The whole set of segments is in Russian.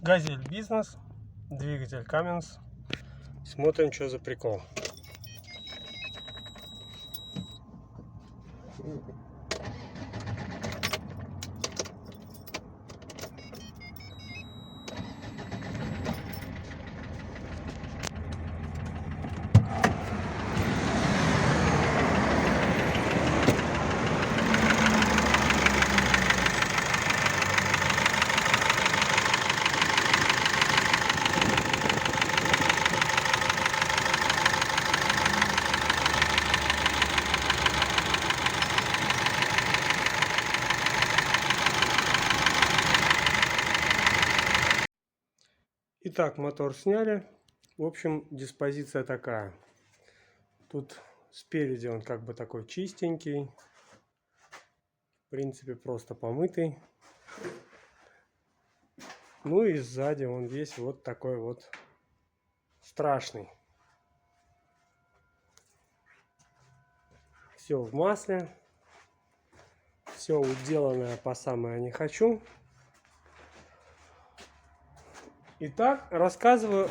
Газель бизнес, двигатель Cummins. Смотрим, что за прикол. Итак, мотор сняли. В общем, диспозиция такая. Тут спереди он как бы такой чистенький. В принципе, просто помытый. Ну и сзади он весь вот такой вот страшный. Все в масле. Все уделанное по самое не хочу. Итак, рассказываю,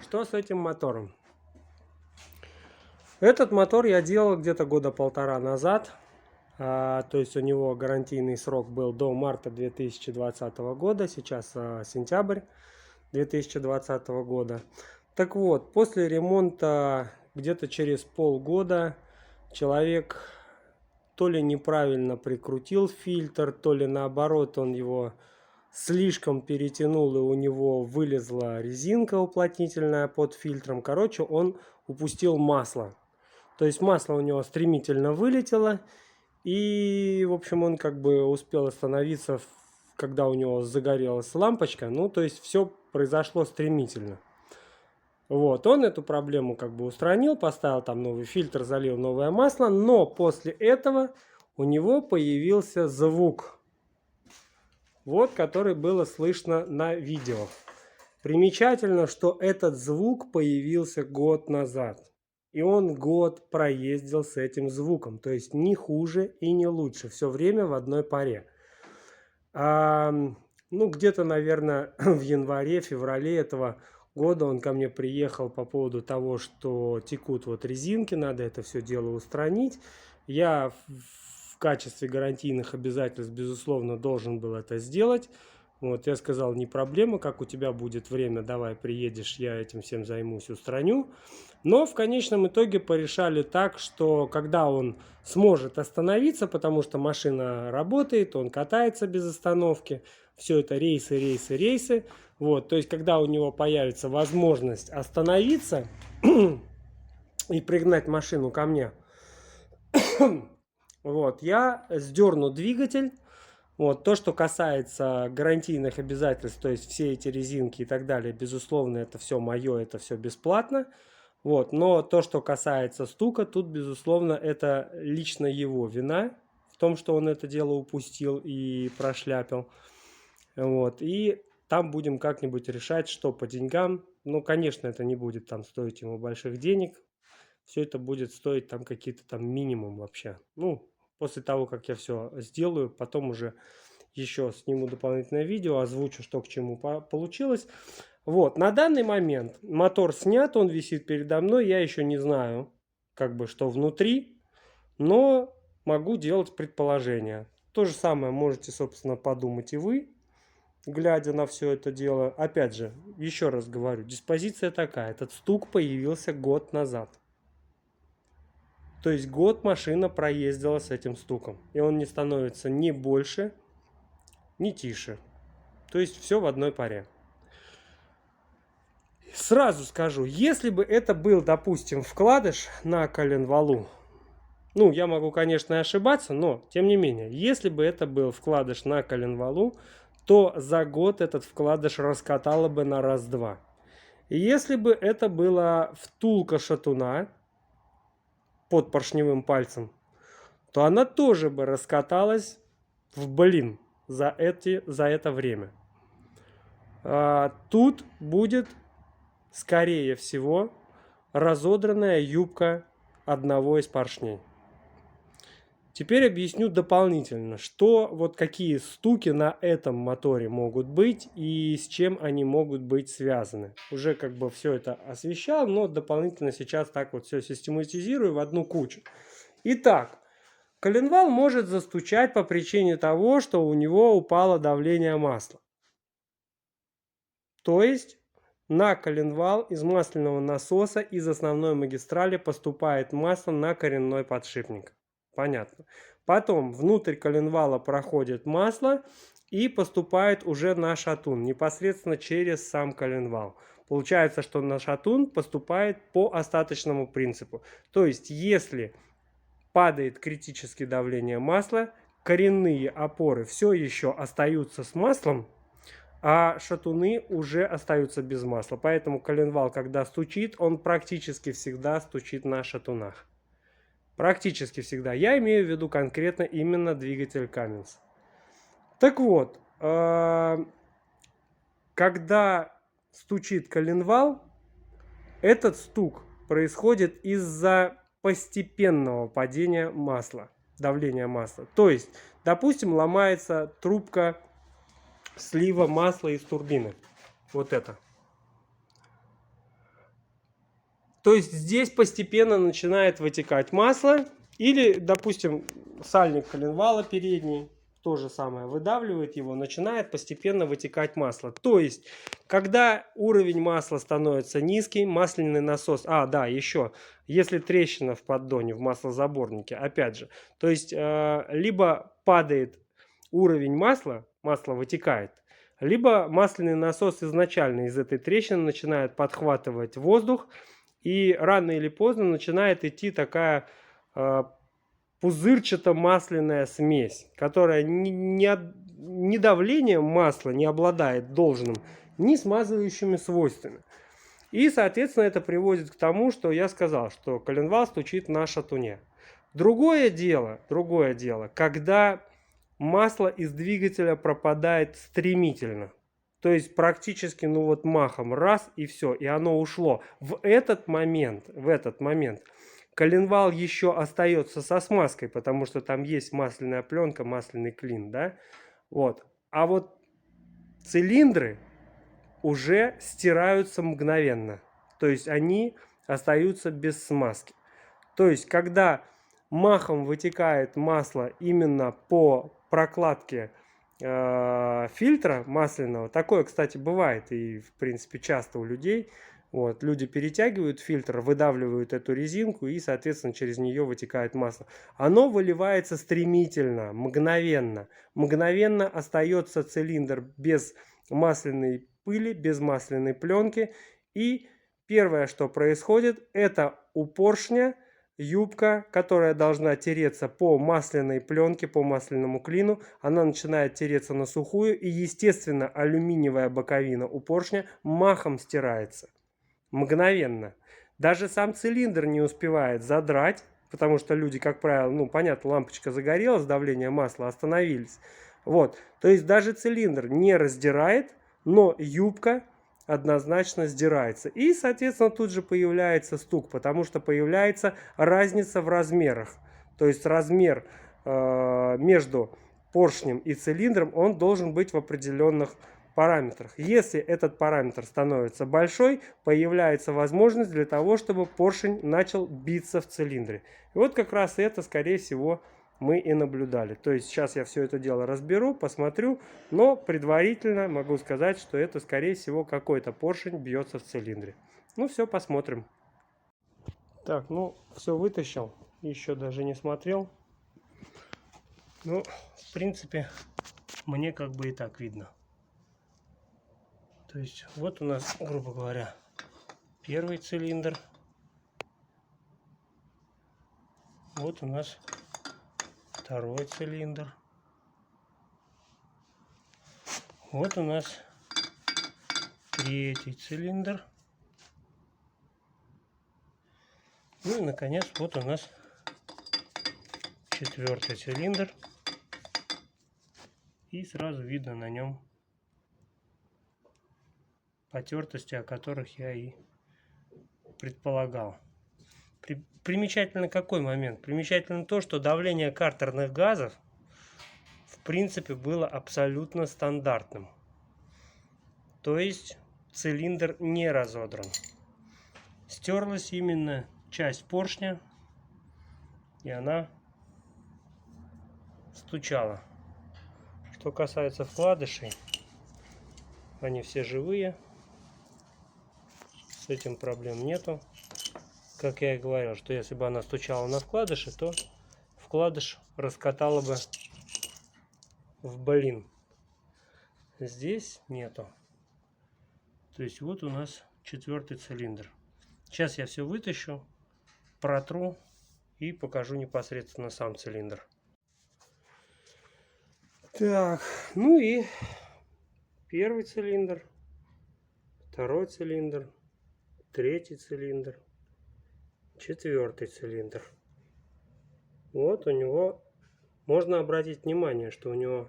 что с этим мотором. Этот мотор я делал где-то года полтора назад. То есть у него гарантийный срок был до марта 2020 года. Сейчас сентябрь 2020 года. Так вот, после ремонта где-то через полгода человек то ли неправильно прикрутил фильтр, то ли наоборот он его слишком перетянул, и у него вылезла резинка уплотнительная под фильтром. Короче, он упустил масло. То есть масло у него стремительно вылетело. И, в общем, он как бы успел остановиться, когда у него загорелась лампочка. Ну, то есть все произошло стремительно. Вот, он эту проблему как бы устранил, поставил там новый фильтр, залил новое масло. Но после этого у него появился звук. Вот, который было слышно на видео. Примечательно, что этот звук появился год назад. И он год проездил с этим звуком. То есть не хуже и не лучше. Все время в одной паре. Ну, где-то, наверное, в январе-феврале этого года он ко мне приехал по поводу того, что текут вот резинки. Надо это все дело устранить. Я в качестве гарантийных обязательств, безусловно, должен был это сделать. Вот, я сказал, не проблема, как у тебя будет время, давай приедешь, я этим всем займусь, устраню. Но в конечном итоге порешали так, что когда он сможет остановиться, потому что машина работает, он катается без остановки, все это рейсы, рейсы, рейсы. Вот, то есть, когда у него появится возможность остановиться и пригнать машину ко мне, вот, я сдерну двигатель. Вот, то, что касается гарантийных обязательств, то есть все эти резинки и так далее, безусловно, это все мое, это все бесплатно. Вот, но то, что касается стука, тут, безусловно, это лично его вина в том, что он это дело упустил и прошляпил. Вот, и там будем как-нибудь решать, что по деньгам. Ну, конечно, это не будет там стоить ему больших денег. Все это будет стоить там какие-то там минимум вообще. Ну, после того, как я все сделаю, потом уже еще сниму дополнительное видео, озвучу, что к чему получилось. Вот, на данный момент мотор снят, он висит передо мной, я еще не знаю, как бы, что внутри, но могу делать предположения. То же самое можете, собственно, подумать и вы, глядя на все это дело. Опять же, еще раз говорю, диспозиция такая, этот стук появился год назад. То есть год машина проездила с этим стуком. И он не становится ни больше, ни тише. То есть все в одной паре. Сразу скажу, если бы это был, допустим, вкладыш на коленвалу, ну, я могу, конечно, и ошибаться, но, тем не менее, если бы это был вкладыш на коленвалу, то за год этот вкладыш раскатало бы на раз-два. И если бы это была втулка шатуна под поршневым пальцем, то она тоже бы раскаталась в блин за это время. Тут будет, скорее всего, разодранная юбка одного из поршней. Теперь объясню дополнительно, что вот какие стуки на этом моторе могут быть и с чем они могут быть связаны. Уже как бы все это освещал, но дополнительно сейчас так вот все систематизирую в одну кучу. Итак, коленвал может застучать по причине того, что у него упало давление масла. То есть на коленвал из масляного насоса из основной магистрали поступает масло на коренной подшипник. Понятно. Потом внутрь коленвала проходит масло и поступает уже на шатун, непосредственно через сам коленвал. Получается, что на шатун поступает по остаточному принципу. То есть, если падает критическое давление масла, коренные опоры все еще остаются с маслом, а шатуны уже остаются без масла. Поэтому коленвал, когда стучит, он практически всегда стучит на шатунах. Практически всегда. Я имею в виду конкретно именно двигатель Cummins. Так вот, когда стучит коленвал, этот стук происходит из-за постепенного падения масла, давления масла. То есть, допустим, ломается трубка слива масла из турбины. Вот это. То есть здесь постепенно начинает вытекать масло. Или, допустим, сальник коленвала передний, то же самое, выдавливает его, начинает постепенно вытекать масло. То есть, когда уровень масла становится низкий, масляный насос... да, еще, если трещина в поддоне, в маслозаборнике, опять же, то есть, либо падает уровень масла, масло вытекает, либо масляный насос изначально из этой трещины начинает подхватывать воздух, и рано или поздно начинает идти такая пузырчато-масляная смесь, которая ни давлением масла не обладает должным, ни смазывающими свойствами. И, соответственно, это приводит к тому, что я сказал, что коленвал стучит на шатуне. Другое дело, когда масло из двигателя пропадает стремительно. То есть практически, махом, раз и все, и оно ушло. В этот момент коленвал еще остается со смазкой, потому что там есть масляная пленка, масляный клин, да? Вот. А вот цилиндры уже стираются мгновенно. То есть они остаются без смазки. То есть, когда махом вытекает масло именно по прокладке фильтра масляного, такое, кстати, бывает и, в принципе, часто у людей. Вот, люди перетягивают фильтр, выдавливают эту резинку и, соответственно, через нее вытекает масло. Оно выливается стремительно, мгновенно. Мгновенно остается цилиндр без масляной пыли, без масляной пленки. И первое, что происходит, это у поршня юбка, которая должна тереться по масляной пленке, по масляному клину, она начинает тереться на сухую, и, естественно, алюминиевая боковина у поршня махом стирается. Мгновенно. Даже сам цилиндр не успевает задрать, потому что люди, как правило, понятно, лампочка загорелась, давление масла, остановились. Вот. То есть даже цилиндр не раздирает, но юбка однозначно сдирается. И, соответственно, тут же появляется стук, потому что появляется разница в размерах. То есть размер между поршнем и цилиндром, он должен быть в определенных параметрах. Если этот параметр становится большой, появляется возможность для того, чтобы поршень начал биться в цилиндре. И вот как раз это, скорее всего, мы и наблюдали. То есть сейчас я все это дело разберу, посмотрю, но предварительно могу сказать, что это, скорее всего, какой-то поршень бьется в цилиндре. Все, посмотрим. Так, все вытащил, еще даже не смотрел. В принципе, мне как бы и так видно. То есть вот у нас, грубо говоря, первый цилиндр. Вот у нас второй цилиндр. Вот у нас третий цилиндр. И, наконец, вот у нас четвертый цилиндр. И сразу видно на нем потертости, о которых я и предполагал. Примечательно какой момент? Примечательно то, что давление картерных газов в принципе было абсолютно стандартным. То есть цилиндр не разодран. Стерлась именно часть поршня, и она стучала. Что касается вкладышей, они все живые. С этим проблем нету. Как я и говорил, что если бы она стучала на вкладыши, то вкладыш раскатала бы в блин. Здесь нету. То есть вот у нас 4-й цилиндр. Сейчас я все вытащу, протру и покажу непосредственно сам цилиндр. Так, ну и 1-й цилиндр, 2-й цилиндр, 3-й цилиндр, 4-й цилиндр. Вот у него, можно обратить внимание, что у него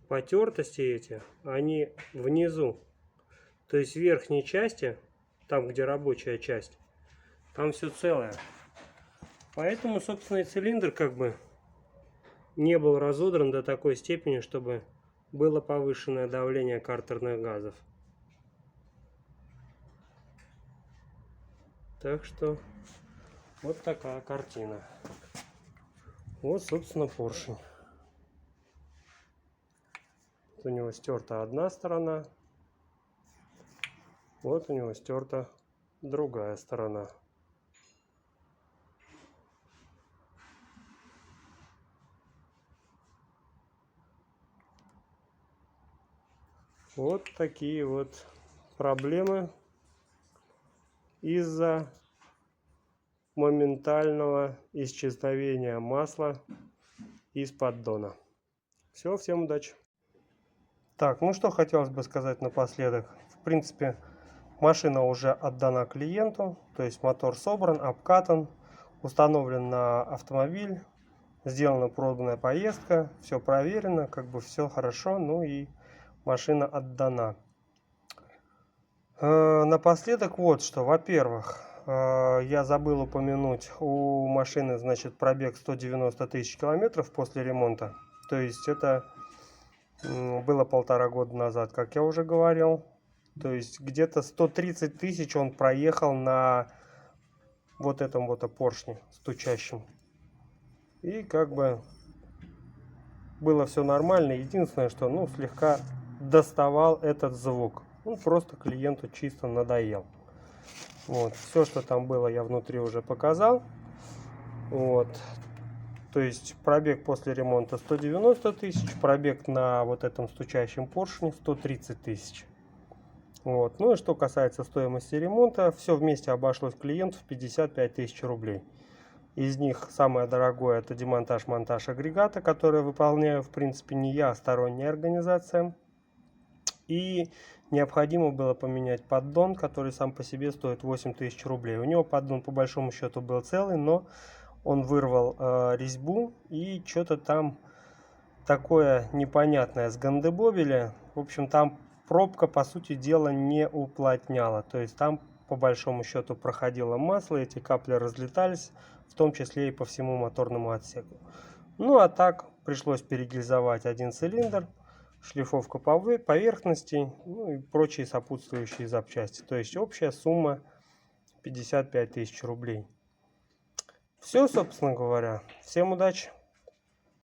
потертости эти, они внизу. То есть в верхней части, там где рабочая часть, там все целое. Поэтому, собственно, и цилиндр как бы не был разодран до такой степени, чтобы было повышенное давление картерных газов. Так что вот такая картина. Вот, собственно, поршень. У него стерта одна сторона. Вот у него стерта другая сторона. Вот такие вот проблемы из-за моментального исчезновения масла из поддона. Все, всем удачи! Так, ну что хотелось бы сказать напоследок. В принципе, машина уже отдана клиенту, то есть мотор собран, обкатан, установлен на автомобиль, сделана пробная поездка, все проверено, как бы все хорошо, ну и машина отдана. Напоследок вот что, во-первых, я забыл упомянуть, у машины, значит, пробег 190 тысяч километров после ремонта, то есть это было 1,5 года назад, как я уже говорил. То есть где-то 130 тысяч он проехал на вот этом вот поршне стучащем. И как бы было все нормально. Единственное, что ну слегка доставал этот звук. Ну просто клиенту чисто надоел. Вот. Все, что там было, я внутри уже показал. Вот. То есть пробег после ремонта 190 тысяч, пробег на вот этом стучащем поршне 130 тысяч. Вот. Ну и что касается стоимости ремонта, все вместе обошлось клиенту в 55 тысяч рублей. Из них самое дорогое — это демонтаж-монтаж агрегата, который выполняю в принципе не я, а сторонняя организация. И необходимо было поменять поддон, который сам по себе стоит 8 тысяч рублей. У него поддон по большому счету был целый, но он вырвал резьбу и что-то там такое непонятное с гандебобеля. В общем, там пробка, по сути дела, не уплотняла. То есть там по большому счету проходило масло, эти капли разлетались, в том числе и по всему моторному отсеку. Ну а так пришлось перегильзовать один цилиндр, шлифовка поверхности, ну и прочие сопутствующие запчасти. То есть общая сумма 55 тысяч рублей. Все, собственно говоря. Всем удачи!